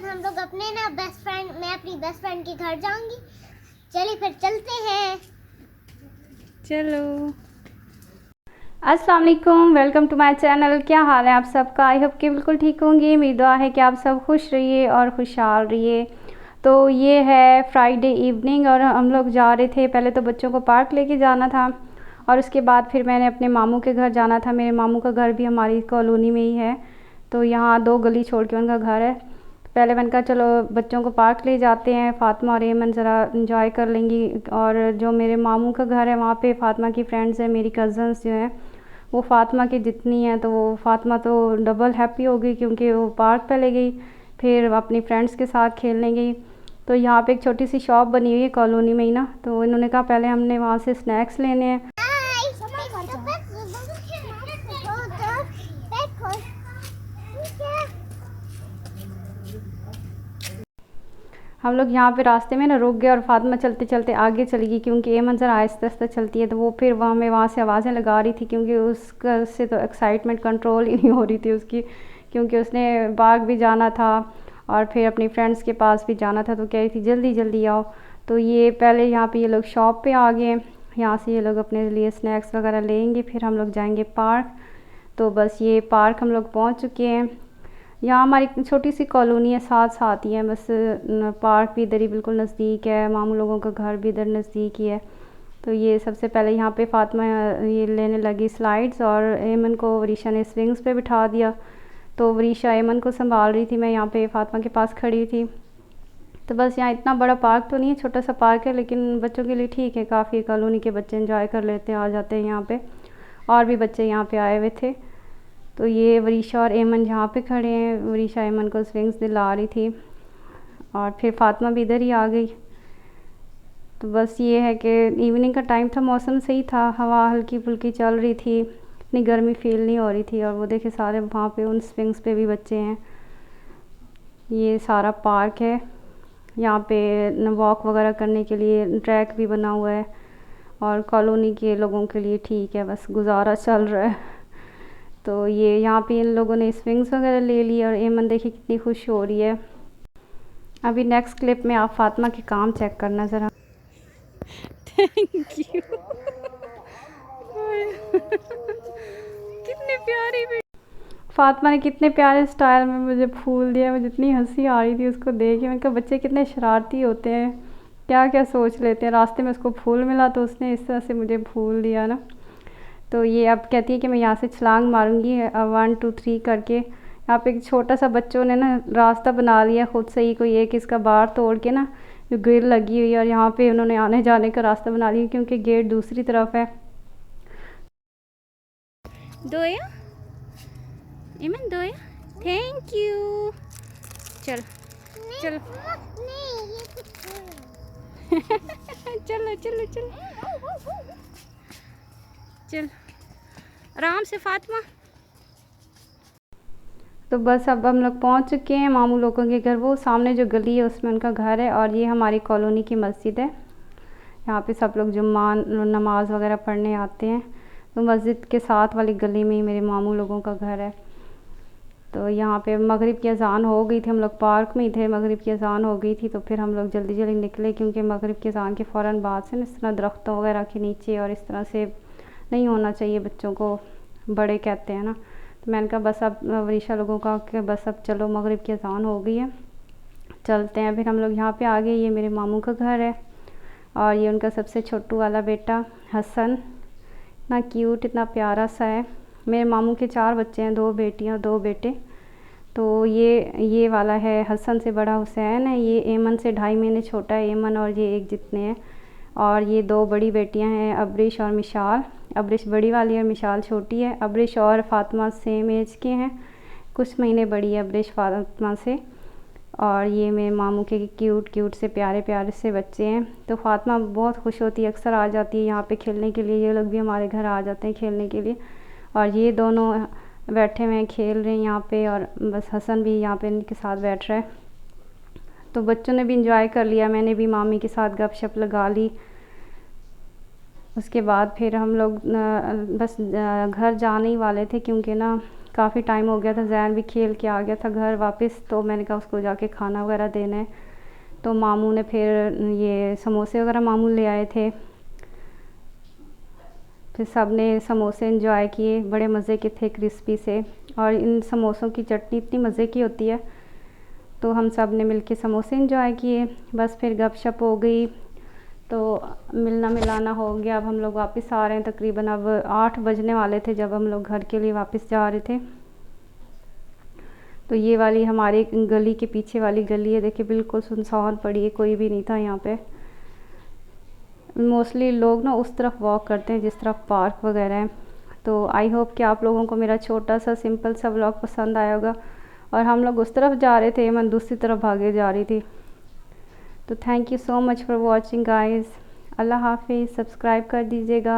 बाद हम लोग अपने ना मैं अपनी बेस्ट फ्रेंड के घर जाऊंगी। चलिए फिर चलते हैं। चलो। अस्सलाम वालेकुम, वेलकम टू माय चैनल। क्या हाल है आप सबका? आई होप कि बिल्कुल ठीक होंगे। मेरी दुआ है कि आप सब खुश रहिए और खुशहाल रहिए। तो ये है फ्राइडे इवनिंग और हम लोग जा रहे थे। पहले तो बच्चों को पार्क लेके जाना था और उसके बाद फिर मैंने अपने मामू के घर जाना था। मेरे मामू का घर भी हमारी कॉलोनी में ही है, तो यहाँ 2 गली छोड़ के उनका घर है। पहले मैंने कहा चलो बच्चों को पार्क ले जाते हैं, फ़ातिमा और एमन ज़रा इंजॉय कर लेंगी। और जो मेरे मामू का घर है वहाँ पे फ़ातिमा की फ्रेंड्स हैं, मेरी कज़न्स जो हैं वो फ़ातिमा की जितनी हैं, तो वो फ़ातिमा तो डबल हैप्पी हो गई क्योंकि वो पार्क पहले गई, फिर अपनी फ्रेंड्स के साथ खेलने गई। तो यहाँ पे एक छोटी सी शॉप बनी हुई है कॉलोनी में ही ना, तो इन्होंने कहा पहले हमने वहाँ से स्नैक्स लेने हैं। हम लोग यहाँ पे रास्ते में ना रुक गए और फ़ातिमा चलते चलते आगे चली गई क्योंकि एमन ज़रा आहिस्ते आहिस्ते चलती है, तो वो फिर वहाँ से आवाज़ें लगा रही थी क्योंकि उससे तो एक्साइटमेंट कंट्रोल ही नहीं हो रही थी उसकी, क्योंकि उसने बाग भी जाना था और फिर अपनी फ्रेंड्स के पास भी जाना था, तो कह रही थी जल्दी जल्दी आओ। तो ये पहले यहाँ पे ये लोग शॉप पे आ गए, यहाँ से ये लोग अपने लिए स्नैक्स वगैरह लेंगे, फिर हम लोग जाएंगे पार्क। तो बस ये पार्क हम लोग पहुँच चुके हैं। यहाँ हमारी छोटी सी कॉलोनी है, साथ साथ ही है, बस पार्क भी इधर ही बिल्कुल नज़दीक है, मामू लोगों का घर भी इधर नज़दीक ही है। तो ये सबसे पहले यहाँ पे फ़ातिमा ये लेने लगी स्लाइड्स और एमन को वरीशा ने स्विंग्स पे बिठा दिया। तो वरीशा एमन को संभाल रही थी, मैं यहाँ पे फ़ातिमा के पास खड़ी थी। तो बस यहाँ इतना बड़ा पार्क तो नहीं है, छोटा सा पार्क है, लेकिन बच्चों के लिए ठीक है, काफ़ी कॉलोनी के बच्चे इंजॉय कर लेते हैं, आ जाते हैं यहाँ पे। और भी बच्चे यहाँ पे आए हुए थे। तो ये वरीशा और एमन यहाँ पे खड़े हैं, वरीशा एमन को स्विंग्स दिला रही थी और फिर फ़ातिमा भी इधर ही आ गई। तो बस ये है कि इवनिंग का टाइम था, मौसम सही था, हवा हल्की फुल्की चल रही थी, इतनी गर्मी फील नहीं हो रही थी। और वो देखे सारे वहाँ पे उन स्विंग्स पे भी बच्चे हैं। ये सारा पार्क है, यहाँ पे वॉक वगैरह करने के लिए ट्रैक भी बना हुआ है और कॉलोनी के लोगों के लिए ठीक है, बस गुजारा चल रहा है। तो ये यहाँ पे इन लोगों ने स्विंग्स वगैरह ले ली और एमन देखिए कितनी खुश हो रही है। अभी नेक्स्ट क्लिप में आप फ़ातिमा के काम चेक करना ज़रा। Thank you. कितने प्यारी भी फ़ातिमा ने कितने प्यारे स्टाइल में मुझे फूल दिया, मुझे इतनी हंसी आ रही थी उसको देख के। मैंने कहा बच्चे कितने शरारती होते हैं, क्या क्या सोच लेते हैं। रास्ते में उसको फूल मिला तो उसने इस तरह से मुझे फूल दिया ना। तो ये अब कहती है कि मैं यहाँ से छलांग मारूंगी 1 2 3 करके। यहाँ पे एक छोटा सा बच्चों ने ना रास्ता बना लिया खुद से ही, कोई एक इसका बार तोड़ के ना, जो ग्रिल लगी हुई है, और यहाँ पे उन्होंने आने जाने का रास्ता बना लिया क्योंकि गेट दूसरी तरफ है। दोया इमन दोया, थैंक यू। चल चल चलो चलो चलो चल आराम से फ़ातिमा। तो बस अब हम लोग पहुंच चुके हैं मामू लोगों के घर। वो सामने जो गली है उसमें उनका घर है और ये हमारी कॉलोनी की मस्जिद है। यहाँ पे सब लोग जुम्मा नमाज वगैरह पढ़ने आते हैं। तो मस्जिद के साथ वाली गली में ही मेरे मामू लोगों का घर है। तो यहाँ पे मगरिब की अज़ान हो गई थी, हम लोग पार्क में ही थे, मगरिब की अज़ान हो गई थी, तो फिर हम लोग जल्दी जल्दी निकले क्योंकि मगरिब की अज़ान के फ़ौरन बाद से इस तरह दरख्तों वगैरह के नीचे और इस तरह से नहीं होना चाहिए, बच्चों को बड़े कहते हैं ना। तो मैंने कहा बस अब वरीशा लोगों का कि बस अब चलो मगरिब की अज़ान हो गई है, चलते हैं। फिर हम लोग यहाँ पे आ गए। ये मेरे मामू का घर है और ये उनका सबसे छोटू वाला बेटा हसन, इतना क्यूट, इतना प्यारा सा है। मेरे मामू के 4 बच्चे हैं, 2 बेटियाँ 2 बेटे। तो ये वाला है हसन से बड़ा हुसैन है, ये एमन से 2.5 महीने छोटा है एमन, और ये एक जितने हैं। और ये 2 बड़ी बेटियां हैं अब्रिश और मिशाल। अब्रिश बड़ी वाली और मिशाल छोटी है। अब्रिश और फ़ातिमा सेम एज के हैं, कुछ महीने बड़ी है अब्रिश फ़ातिमा से। और ये मेरे मामू के क्यूट क्यूट से प्यारे प्यारे से बच्चे हैं। तो फ़ातिमा बहुत खुश होती है, अक्सर आ जाती है यहाँ पे खेलने के लिए। ये लोग भी हमारे घर आ जाते हैं खेलने के लिए। और ये दोनों बैठे हुए हैं, खेल रहे हैं यहाँ पे, और बस हसन भी यहाँ पे इनके साथ बैठ रहा है। तो बच्चों ने भी इंजॉय कर लिया, मैंने भी मामी के साथ गपशप लगा ली। उसके बाद फिर हम लोग बस घर जाने ही वाले थे क्योंकि ना काफ़ी टाइम हो गया था, जैन भी खेल के आ गया था घर वापस, तो मैंने कहा उसको जाके खाना वगैरह देना है। तो मामू ने फिर ये समोसे वगैरह मामू ले आए थे, फिर सब ने समोसे एंजॉय किए, बड़े मज़े के थे, क्रिस्पी से। और इन समोसों की चटनी इतनी मज़े की होती है, तो हम सब ने मिलके समोसे एंजॉय किए। बस फिर गपशप हो गई, तो मिलना मिलाना हो गया। अब हम लोग वापस आ रहे हैं, तकरीबन अब 8 बजने वाले थे जब हम लोग घर के लिए वापस जा रहे थे। तो ये वाली हमारी गली के पीछे वाली गली है, देखिए बिल्कुल सुनसान पड़ी है, कोई भी नहीं था यहाँ पे। मोस्टली लोग ना उस तरफ वॉक करते हैं जिस तरफ पार्क वगैरह है। तो आई होप कि आप लोगों को मेरा छोटा सा सिंपल सा व्लॉग पसंद आया होगा। और हम लोग उस तरफ जा रहे थे, मैं दूसरी तरफ भागे जा रही थी। तो thank you so much for watching guys. अल्लाह हाफिज़, सब्सक्राइब कर दीजिएगा।